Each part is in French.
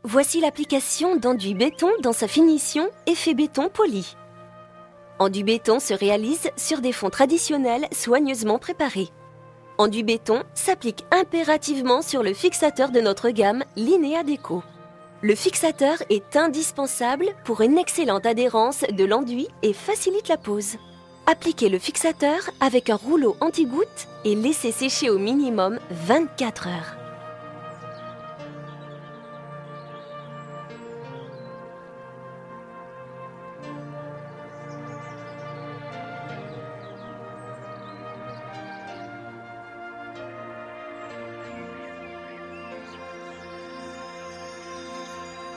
Voici l'application d'enduit béton dans sa finition effet béton poli. Enduit béton se réalise sur des fonds traditionnels soigneusement préparés. Enduit béton s'applique impérativement sur le fixateur de notre gamme Linea Deco. Le fixateur est indispensable pour une excellente adhérence de l'enduit et facilite la pose. Appliquez le fixateur avec un rouleau anti-goutte et laissez sécher au minimum 24 heures.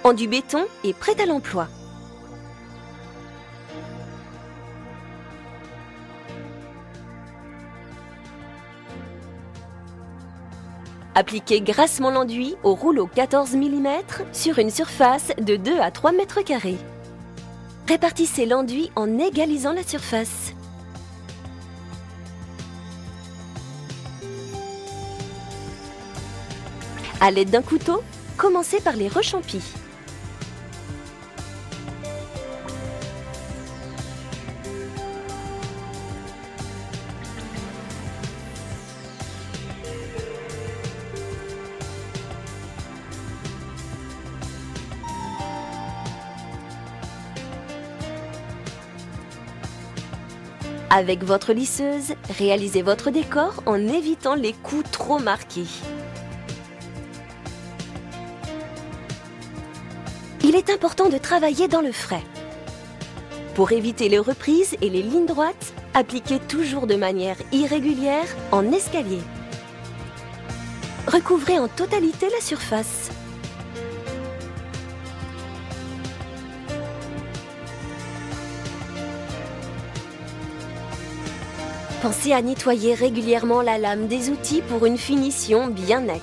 Enduit béton est prêt à l'emploi. Appliquez grassement l'enduit au rouleau 14 mm sur une surface de 2 à 3 mètres carrés. Répartissez l'enduit en égalisant la surface. À l'aide d'un couteau, commencez par les rechampis. Avec votre lisseuse, réalisez votre décor en évitant les coups trop marqués. Il est important de travailler dans le frais. Pour éviter les reprises et les lignes droites, appliquez toujours de manière irrégulière en escalier. Recouvrez en totalité la surface. Pensez à nettoyer régulièrement la lame des outils pour une finition bien nette.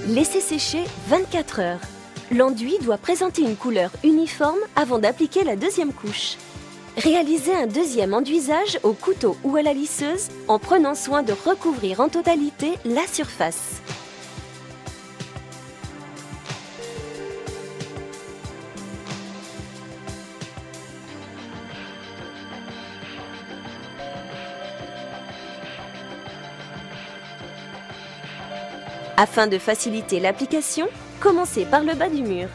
Laissez sécher 24 heures. L'enduit doit présenter une couleur uniforme avant d'appliquer la deuxième couche. Réalisez un deuxième enduisage au couteau ou à la lisseuse en prenant soin de recouvrir en totalité la surface. Afin de faciliter l'application, commencez par le bas du mur.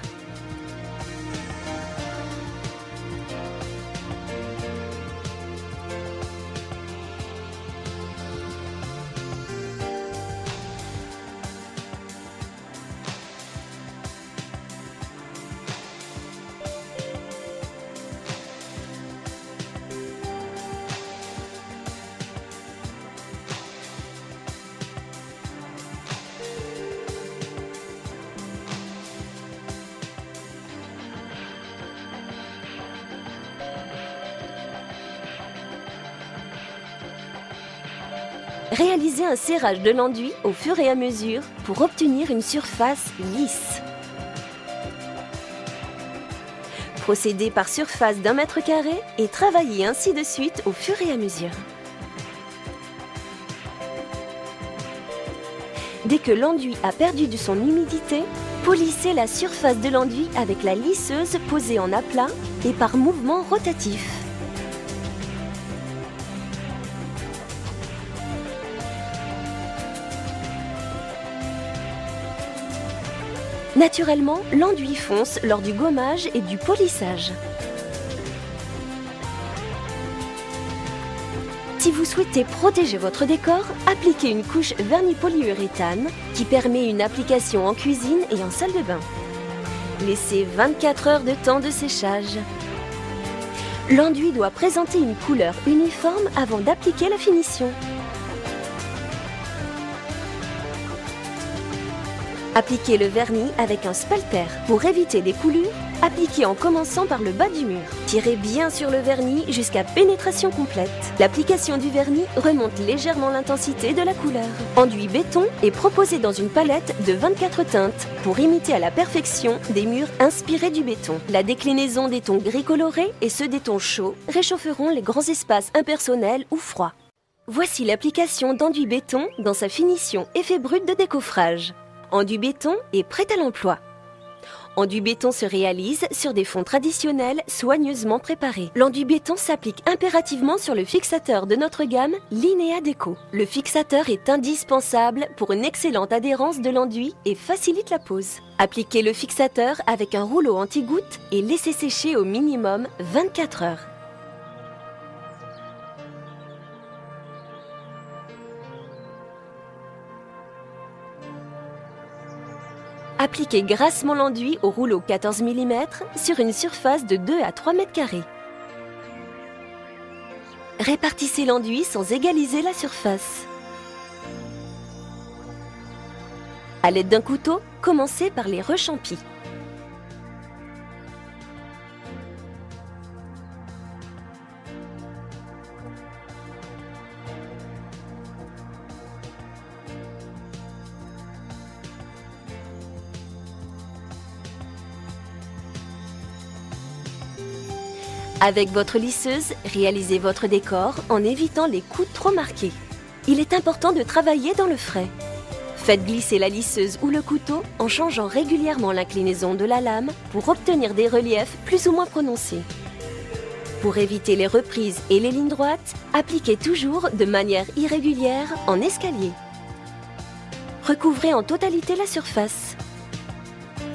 Réalisez un serrage de l'enduit au fur et à mesure pour obtenir une surface lisse. Procédez par surface d'1 mètre carré et travaillez ainsi de suite au fur et à mesure. Dès que l'enduit a perdu de son humidité, polissez la surface de l'enduit avec la lisseuse posée en aplat et par mouvement rotatif. Naturellement, l'enduit fonce lors du gommage et du polissage. Si vous souhaitez protéger votre décor, appliquez une couche vernis polyuréthane qui permet une application en cuisine et en salle de bain. Laissez 24 heures de temps de séchage. L'enduit doit présenter une couleur uniforme avant d'appliquer la finition. Appliquez le vernis avec un spalter. Pour éviter des coulures, appliquez en commençant par le bas du mur. Tirez bien sur le vernis jusqu'à pénétration complète. L'application du vernis remonte légèrement l'intensité de la couleur. Enduit béton est proposé dans une palette de 24 teintes pour imiter à la perfection des murs inspirés du béton. La déclinaison des tons gris colorés et ceux des tons chauds réchaufferont les grands espaces impersonnels ou froids. Voici l'application d'enduit béton dans sa finition effet brut de décoffrage. Enduit béton est prêt à l'emploi. Enduit béton se réalise sur des fonds traditionnels soigneusement préparés. L'enduit béton s'applique impérativement sur le fixateur de notre gamme Linea Deco. Le fixateur est indispensable pour une excellente adhérence de l'enduit et facilite la pose. Appliquez le fixateur avec un rouleau anti-goutte et laissez sécher au minimum 24 heures. Appliquez grassement l'enduit au rouleau 14 mm sur une surface de 2 à 3 mètres carrés. Répartissez l'enduit sans égaliser la surface. À l'aide d'un couteau, commencez par les rechampis. Avec votre lisseuse, réalisez votre décor en évitant les coups trop marqués. Il est important de travailler dans le frais. Faites glisser la lisseuse ou le couteau en changeant régulièrement l'inclinaison de la lame pour obtenir des reliefs plus ou moins prononcés. Pour éviter les reprises et les lignes droites, appliquez toujours de manière irrégulière en escalier. Recouvrez en totalité la surface.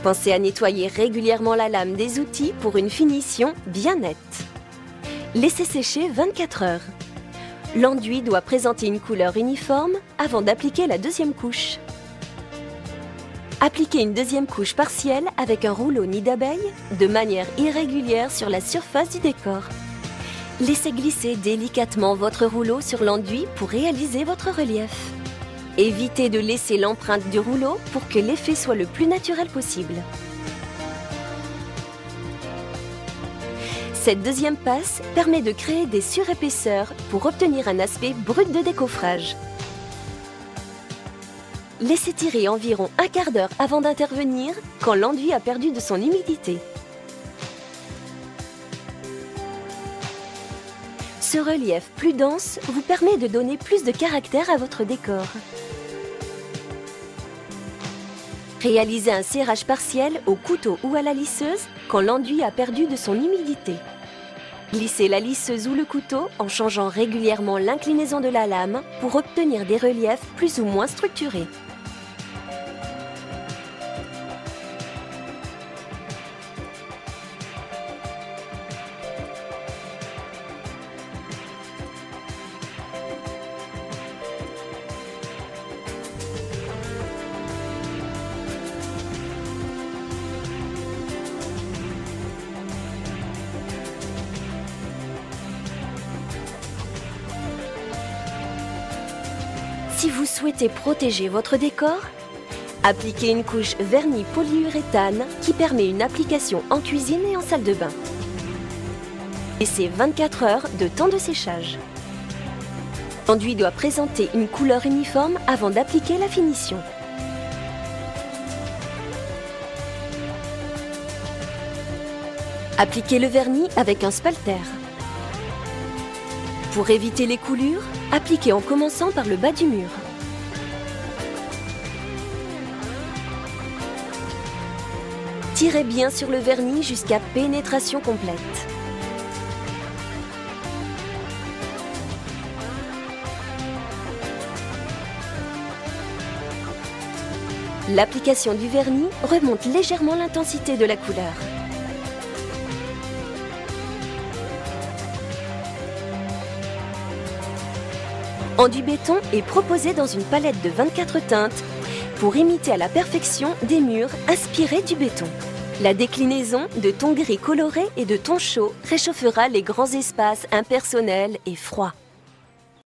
Pensez à nettoyer régulièrement la lame des outils pour une finition bien nette. Laissez sécher 24 heures. L'enduit doit présenter une couleur uniforme avant d'appliquer la deuxième couche. Appliquez une deuxième couche partielle avec un rouleau nid d'abeille de manière irrégulière sur la surface du décor. Laissez glisser délicatement votre rouleau sur l'enduit pour réaliser votre relief. Évitez de laisser l'empreinte du rouleau pour que l'effet soit le plus naturel possible. Cette deuxième passe permet de créer des surépaisseurs pour obtenir un aspect brut de décoffrage. Laissez tirer environ un quart d'heure avant d'intervenir quand l'enduit a perdu de son humidité. Ce relief plus dense vous permet de donner plus de caractère à votre décor. Réalisez un serrage partiel au couteau ou à la lisseuse quand l'enduit a perdu de son humidité. Glissez la lisseuse ou le couteau en changeant régulièrement l'inclinaison de la lame pour obtenir des reliefs plus ou moins structurés. Si vous souhaitez protéger votre décor, appliquez une couche vernis polyuréthane qui permet une application en cuisine et en salle de bain. Laissez 24 heures de temps de séchage. L'enduit doit présenter une couleur uniforme avant d'appliquer la finition. Appliquez le vernis avec un spalter. Pour éviter les coulures, appliquez en commençant par le bas du mur. Tirez bien sur le vernis jusqu'à pénétration complète. L'application du vernis remonte légèrement l'intensité de la couleur. Enduit béton est proposé dans une palette de 24 teintes pour imiter à la perfection des murs inspirés du béton. La déclinaison de tons gris colorés et de tons chauds réchauffera les grands espaces impersonnels et froids.